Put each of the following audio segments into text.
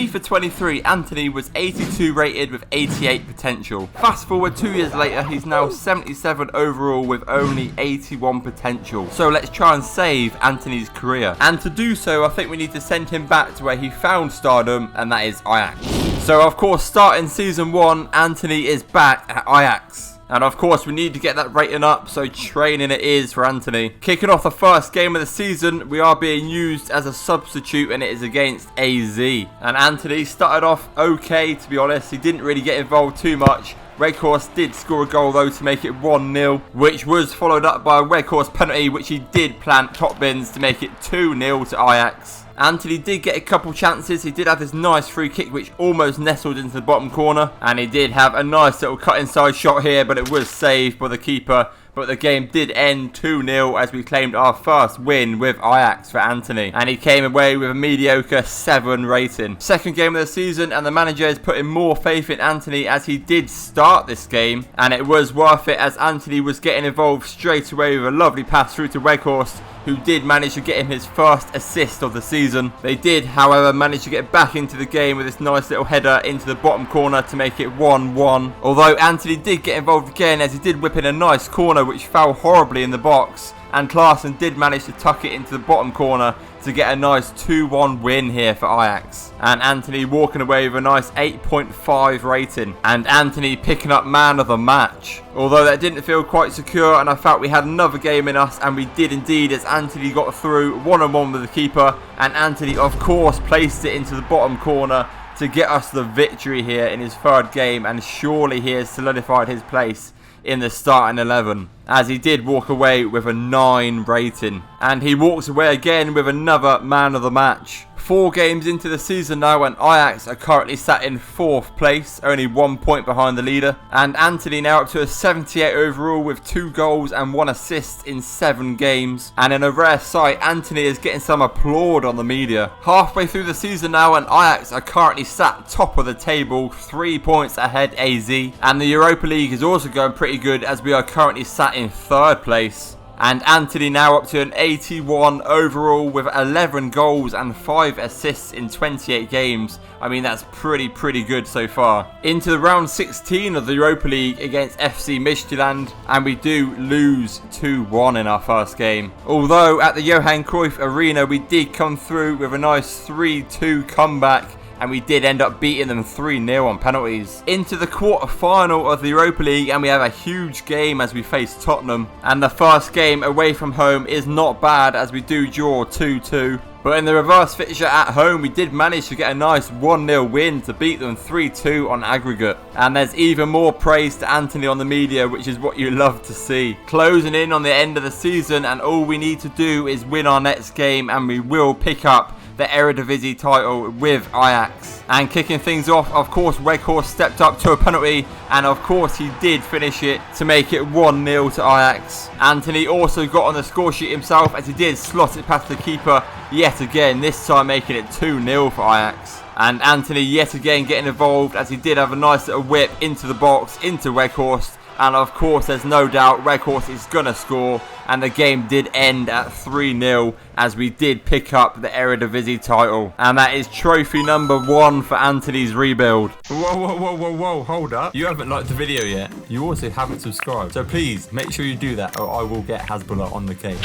FIFA 23, Antony was 82 rated with 88 potential. Fast forward 2 years later, he's now 77 overall with only 81 potential. So let's try and save Antony's career. And to do so, I think we need to send him back to where he found stardom, and that is Ajax. So of course, starting season 1, Antony is back at Ajax. And of course, we need to get that rating up, so training it is for Antony. Kicking off the first game of the season, we are being used as a substitute, and it is against AZ. And Antony started off okay, to be honest. He didn't really get involved too much. Weghorst did score a goal though to make it 1-0, which was followed up by a Weghorst penalty, which he did plant top bins to make it 2-0 to Ajax. Antony did get a couple chances. He did have this nice free kick which almost nestled into the bottom corner, and he did have a nice little cut inside shot here, but it was saved by the keeper. But the game did end 2-0 as we claimed our first win with Ajax for Antony. And he came away with a mediocre 7 rating. Second game of the season, and the manager is putting more faith in Antony as he did start this game. And it was worth it as Antony was getting involved straight away with a lovely pass through to Weghorst, who did manage to get him his first assist of the season. They did, however, manage to get back into the game with this nice little header into the bottom corner to make it 1-1. Although Antony did get involved again as he did whip in a nice corner which fell horribly in the box, and Klaassen did manage to tuck it into the bottom corner to get a nice 2-1 win here for Ajax. And Antony walking away with a nice 8.5 rating. And Antony picking up man of the match. Although that didn't feel quite secure, and I felt we had another game in us, and we did indeed, as Antony got through one-on-one with the keeper. And Antony, of course, placed it into the bottom corner to get us the victory here in his third game. And surely he has solidified his place in the starting 11, as he did walk away with a 9 rating. And he walks away again with another man of the match. 4 games into the season now, and Ajax are currently sat in 4th place, only 1 point behind the leader. And Antony now up to a 78 overall with 2 goals and 1 assist in 7 games. And in a rare sight, Antony is getting some applaud on the media. Halfway through the season now, and Ajax are currently sat top of the table, 3 points ahead AZ. And the Europa League is also going pretty good, as we are currently sat in 3rd place. And Antony now up to an 81 overall with 11 goals and 5 assists in 28 games. I mean, that's pretty good so far. Into the round 16 of the Europa League against FC Midtjylland, and we do lose 2-1 in our first game. Although at the Johan Cruyff Arena we did come through with a nice 3-2 comeback, and we did end up beating them 3-0 on penalties. Into the quarter-final of the Europa League, and we have a huge game as we face Tottenham. And the first game away from home is not bad, as we do draw 2-2. But in the reverse fixture at home, we did manage to get a nice 1-0 win to beat them 3-2 on aggregate. And there's even more praise to Antony on the media, which is what you love to see. Closing in on the end of the season, and all we need to do is win our next game, and we will pick up the Eredivisie title with Ajax. And kicking things off, of course, Weghorst stepped up to a penalty, and of course he did finish it to make it 1-0 to Ajax. Antony also got on the score sheet himself, as he did slot it past the keeper yet again, this time making it 2-0 for Ajax. And Antony yet again getting involved, as he did have a nice little whip into the box, into Weghorst. And of course, there's no doubt Weghorst is going to score. And the game did end at 3-0 as we did pick up the Eredivisie title. And that is trophy number 1 for Antony's rebuild. Whoa, hold up. You haven't liked the video yet. You also haven't subscribed. So please, make sure you do that, or I will get Hasbulla on the case.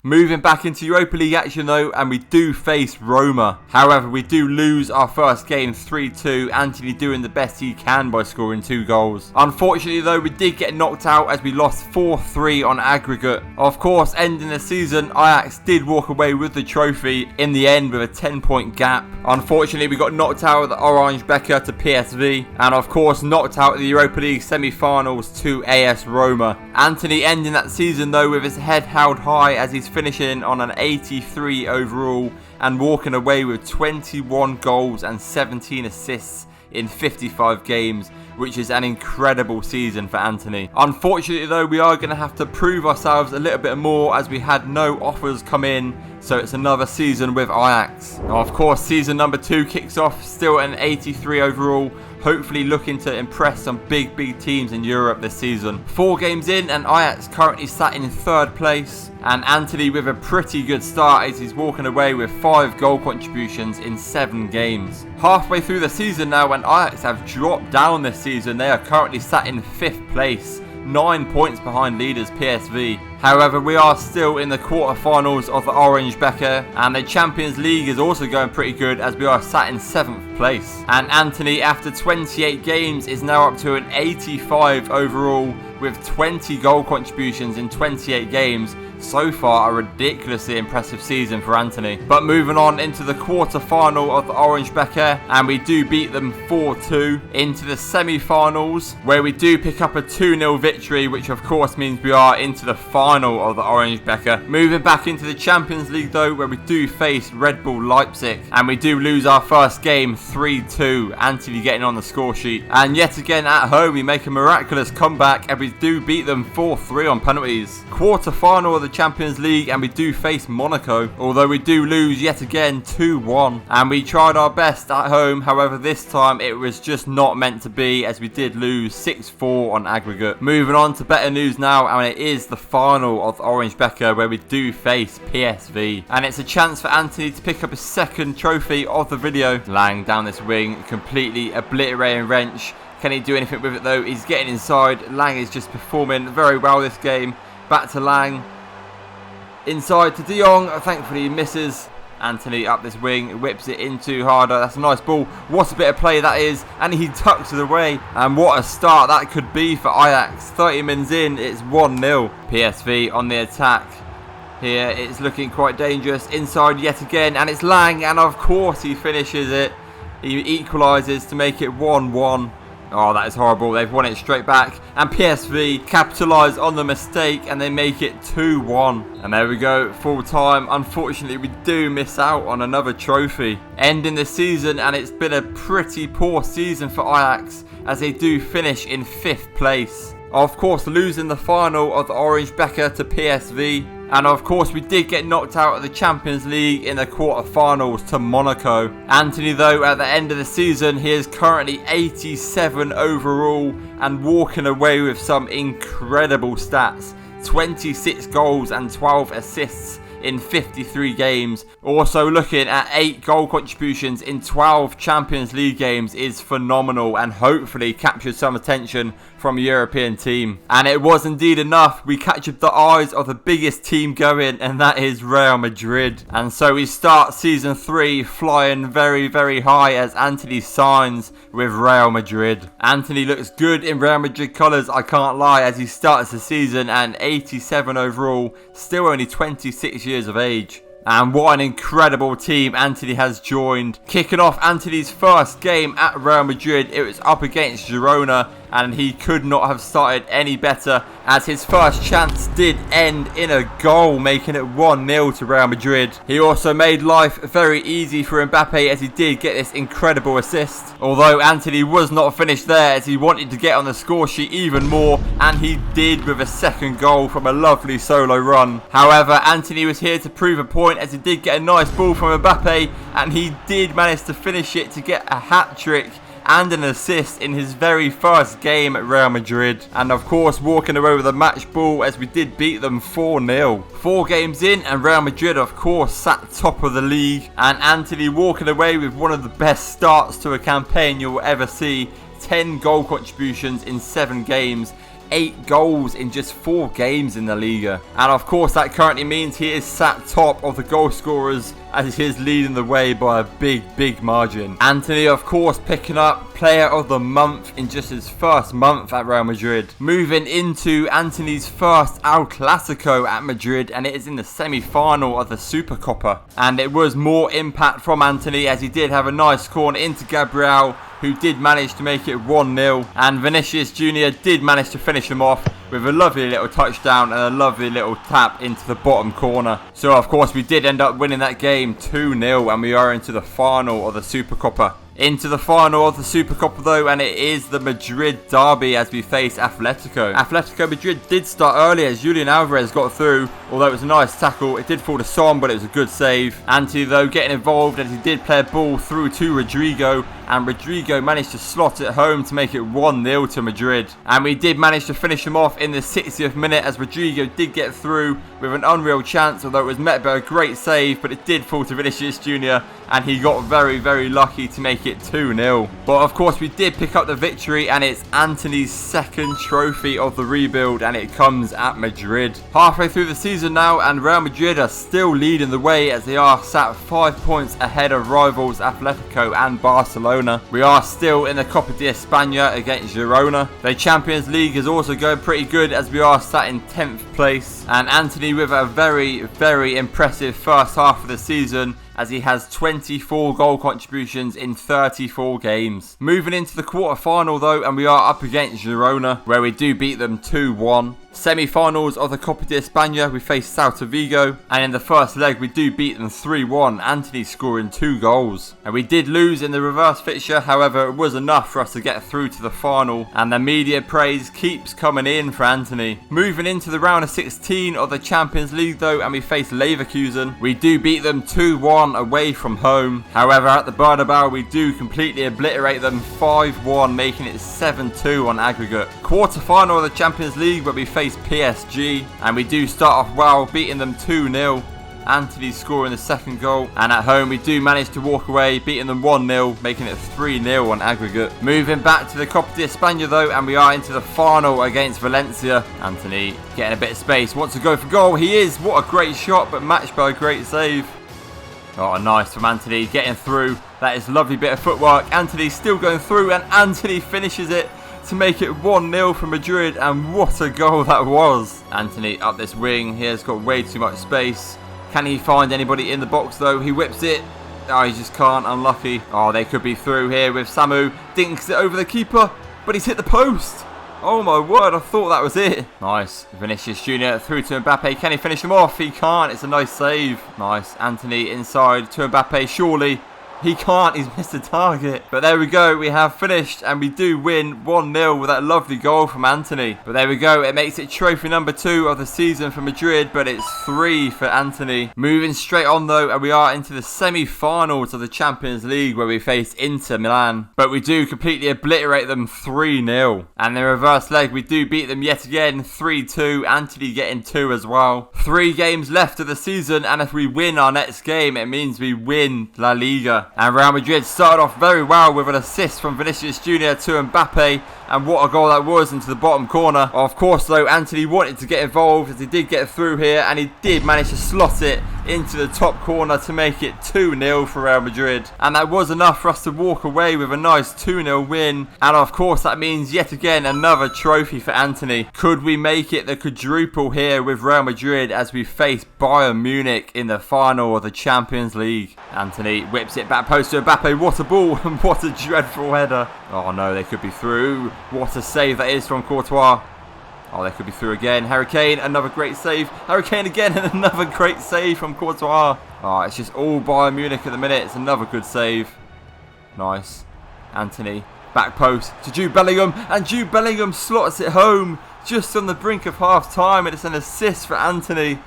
Moving back into Europa League action though, and we do face Roma. However, we do lose our first game 3-2, Antony doing the best he can by scoring 2 goals. Unfortunately though, we did get knocked out as we lost 4-3 on aggregate. Of course, ending the season, Ajax did walk away with the trophy in the end with a 10-point gap. Unfortunately, we got knocked out of the Orange Becker to PSV, and of course knocked out of the Europa League semi-finals to AS Roma. Antony ending that season though with his head held high, as he's finishing on an 83 overall and walking away with 21 goals and 17 assists in 55 games, which is an incredible season for Antony. Unfortunately though, we are going to have to prove ourselves a little bit more, as we had no offers come in So it's another season with Ajax. Now, of course, season number 2 kicks off, still an 83 overall. Hopefully looking to impress some big teams in Europe this season. 4 games in and Ajax currently sat in 3rd place. And Antony with a pretty good start as he's walking away with 5 goal contributions in 7 games. Halfway through the season now, and Ajax have dropped down this season. They are currently sat in 5th place. 9 points behind leaders PSV. However, we are still in the quarterfinals of the Orange Becker, and the Champions League is also going pretty good as we are sat in 7th place. And Antony, after 28 games, is now up to an 85 overall with 20 goal contributions in 28 games. So far, a ridiculously impressive season for Antony. But moving on into the quarter-final of the Orange Becker, and we do beat them 4-2 into the semi-finals, where we do pick up a 2-0 victory, which of course means we are into the final of the Orange Becker. Moving back into the Champions League though, where we do face Red Bull Leipzig, and we do lose our first game 3-2, Antony getting on the score sheet. And yet again at home, we make a miraculous comeback, and we do beat them 4-3 on penalties. Quarter-final of the Champions League, and we do face Monaco, although we do lose yet again 2-1, and we tried our best at home. However, this time it was just not meant to be, as we did lose 6-4 on aggregate. Moving on to better news now, and it is the final of the Orange Becker, where we do face PSV, and it's a chance for Antony to pick up his 2nd trophy of the video. Lang down this wing, completely obliterating Wrench. Can he do anything with it though? He's getting inside. Lang is just performing very well this game. Back to Lang. Inside to De Jong, thankfully he misses. Antony up this wing, whips it in too harder. That's a nice ball. What a bit of play that is, and he tucks it away. And what a start that could be for Ajax. 30 minutes in, it's 1-0. PSV on the attack. Here it's looking quite dangerous. Inside yet again, and it's Lang, and of course he finishes it. He equalises to make it 1-1. Oh, that is horrible. They've won it straight back. And PSV capitalise on the mistake and they make it 2-1. And there we go, full time. Unfortunately, we do miss out on another trophy. Ending the season, and it's been a pretty poor season for Ajax as they do finish in 5th place. Of course, losing the final of the Orange Becker to PSV. And of course, we did get knocked out of the Champions League in the quarterfinals to Monaco. Antony, though, at the end of the season, he is currently 87 overall and walking away with some incredible stats. 26 goals and 12 assists in 53 games. Also looking at 8 goal contributions in 12 Champions League games is phenomenal, and hopefully captured some attention from a European team. And it was indeed enough. We captured the eyes of the biggest team going, and that is Real Madrid. And so we start season 3 flying very high as Antony signs with Real Madrid. Antony looks good in Real Madrid colours, I can't lie, as he starts the season and 87 overall, still only 26 years of age. And what an incredible team Antony has joined. Kicking off Antony's first game at Real Madrid, it was up against Girona, and he could not have started any better, as his first chance did end in a goal, making it 1-0 to Real Madrid. He also made life very easy for Mbappe, as he did get this incredible assist. Although Antony was not finished there, as he wanted to get on the score sheet even more, and he did with a 2nd goal from a lovely solo run. However, Antony was here to prove a point, as he did get a nice ball from Mbappe, and he did manage to finish it to get a hat-trick and an assist in his very first game at Real Madrid. And of course, walking away with a match ball, as we did beat them 4-0. 4 games in, and Real Madrid of course sat top of the league, and Antony walking away with one of the best starts to a campaign you'll ever see. 10 goal contributions in 7 games. 8 goals in just 4 games in the Liga. And of course that currently means he is sat top of the goal scorers, as he is leading the way by a big margin. Antony of course picking up player of the month in just his first month at Real Madrid. Moving into Antony's first El Clasico at Madrid, and it is in the semi-final of the Supercopa. And it was more impact from Antony, as he did have a nice corner into Gabriel, who did manage to make it 1-0. And Vinicius Jr. did manage to finish him off with a lovely little touchdown and a lovely little tap into the bottom corner. So of course we did end up winning that game 2-0, and we are into the final of the Supercopa. Into the final of the Supercopa though, and it is the Madrid derby as we face Atletico. Atletico Madrid did start early as Julian Alvarez got through, although it was a nice tackle. It did fall to Son, but it was a good save. Antony though getting involved as he did play a ball through to Rodrigo, and Rodrigo managed to slot it home to make it 1-0 to Madrid. And we did manage to finish him off in the 60th minute as Rodrigo did get through with an unreal chance, although it was met by a great save, but it did fall to Vinicius Jr. and he got very, very lucky to make it 2-0. But of course we did pick up the victory, and it's Antony's second trophy of the rebuild, and it comes at Madrid. Halfway through the season now, and Real Madrid are still leading the way as they are sat 5 points ahead of rivals Atletico and Barcelona. We are still in the Copa de España against Girona. The Champions League is also going pretty good as we are sat in 10th place, and Antony with a very, very impressive first half of the season as he has 24 goal contributions in 34 games. Moving into the quarter-final though, and we are up against Girona, where we do beat them 2-1. Semi-finals of the Copa de España, we face Celta Vigo, and in the first leg we do beat them 3-1, Antony scoring 2 goals. And we did lose in the reverse fixture, however it was enough for us to get through to the final, and the media praise keeps coming in for Antony. Moving into the round of 16 of the Champions League though, and we face Leverkusen. We do beat them 2-1 away from home. However, at the Bernabeu we do completely obliterate them 5-1, making it 7-2 on aggregate. Quarter-final of the Champions League where we face PSG, and we do start off well, beating them 2-0. Antony scoring the second goal, and at home we do manage to walk away, beating them 1-0, making it 3-0 on aggregate. Moving back to the Copa de España though, and we are into the final against Valencia. Antony getting a bit of space, wants to go for goal. He is. What a great shot, but matched by a great save. Oh, nice from Antony getting through. That is a lovely bit of footwork. Antony still going through, and Antony finishes it to make it 1-0 for Madrid, and what a goal that was. Antony up this wing, he has got way too much space. Can he find anybody in the box though? He whips it. Oh, he just can't, unlucky. Oh, they could be through here with Samu. Dinks it over the keeper, but he's hit the post. Oh my word, I thought that was it. Nice. Vinicius Jr. through to Mbappe. Can he finish him off? He can't. It's a nice save. Nice. Antony inside to Mbappe. Surely. He can't, he's missed the target. But there we go, we have finished, and we do win 1-0 with that lovely goal from Antony. But there we go, it makes it trophy number 2 of the season for Madrid, but it's 3 for Antony. Moving straight on though, and we are into the semi-finals of the Champions League where we face Inter Milan. But we do completely obliterate them 3-0. And in the reverse leg, we do beat them yet again 3-2, Antony getting 2 as well. 3 games left of the season, and if we win our next game, it means we win La Liga. And Real Madrid started off very well with an assist from Vinicius Jr. to Mbappe, and what a goal that was into the bottom corner. Of course though, Antony wanted to get involved as he did get through here, and he did manage to slot it into the top corner to make it 2-0 for Real Madrid. And that was enough for us to walk away with a nice 2-0 win, and of course that means yet again another trophy for Antony. Could we make it the quadruple here with Real Madrid as we face Bayern Munich in the final of the Champions League? Antony whips it back post to Mbappe. What a ball, and what a dreadful header. Oh no, they could be through. What a save that is from Courtois. Oh, they could be through again. Harry Kane, another great save. Harry Kane again, and another great save from Courtois. Oh, it's just all Bayern Munich at the minute. It's another good save. Nice. Antony, back post to Jude Bellingham, and Jude Bellingham slots it home just on the brink of half time, and it's an assist for Antony.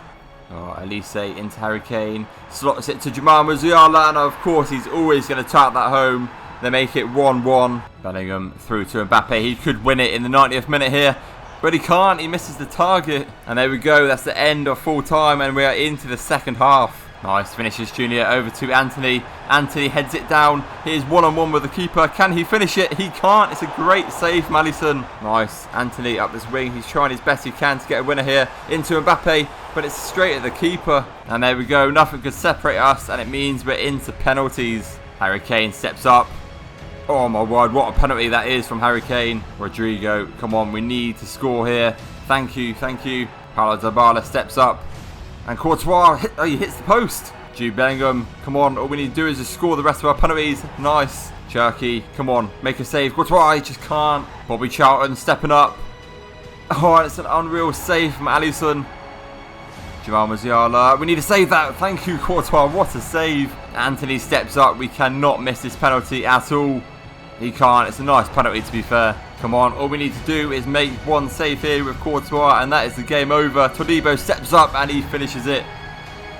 Oh, Elise into Harry Kane, slots it to Jamal Musiala, and of course he's always going to tap that home. They make it 1-1. Bellingham through to Mbappe. He could win it in the 90th minute here, but he can't. He misses the target. And there we go. That's the end of full time, and we are into the second half. Nice. Vinicius Jr. over to Antony. Antony heads it down. Here's one-on-one with the keeper. Can he finish it? He can't. It's a great save from Alisson. Nice. Antony up this wing. He's trying his best he can to get a winner here into Mbappe, but it's straight at the keeper. And there we go. Nothing could separate us, and it means we're into penalties. Harry Kane steps up. Oh my word, what a penalty that is from Harry Kane. Rodrigo, come on, we need to score here. Thank you, thank you. Paulo Dybala steps up. And Courtois, he hits the post. Jude Bellingham, come on, all we need to do is just score the rest of our penalties. Nice. Cherky, come on, make a save. Courtois, he just can't. Bobby Charlton stepping up. Oh, and it's an unreal save from Alisson. Jamal Musiala, we need to save that. Thank you, Courtois, what a save. Antony steps up. We cannot miss this penalty at all. He can't. It's a nice penalty, to be fair. Come on, all we need to do is make one save here with Courtois, and that is the game over. Todibo steps up and he finishes it.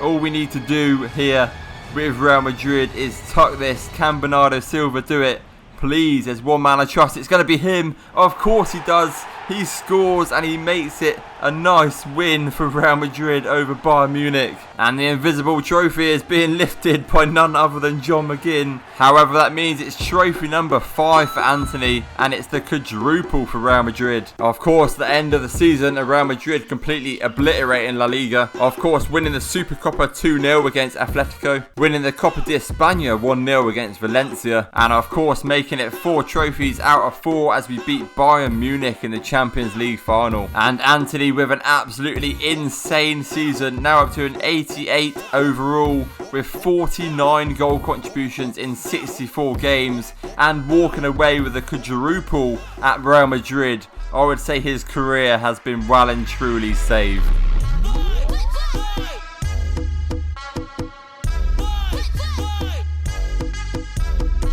All we need to do here with Real Madrid is tuck this. Can Bernardo Silva do it? Please, there's one man I trust. It's going to be him. Of course he does. He scores and he makes it a nice win for Real Madrid over Bayern Munich. And the invisible trophy is being lifted by none other than John McGinn. However, that means it's trophy number 5 for Antony, and it's the quadruple for Real Madrid. Of course, the end of the season, Real Madrid completely obliterating La Liga. Of course, winning the Supercopa 2-0 against Atletico, winning the Copa de España 1-0 against Valencia, and of course making it 4 trophies out of 4 as we beat Bayern Munich in the Champions League final. And Antony with an absolutely insane season, now up to an 88 overall with 49 goal contributions in 64 games, and walking away with a quadruple at Real Madrid. I would say his career has been well and truly saved.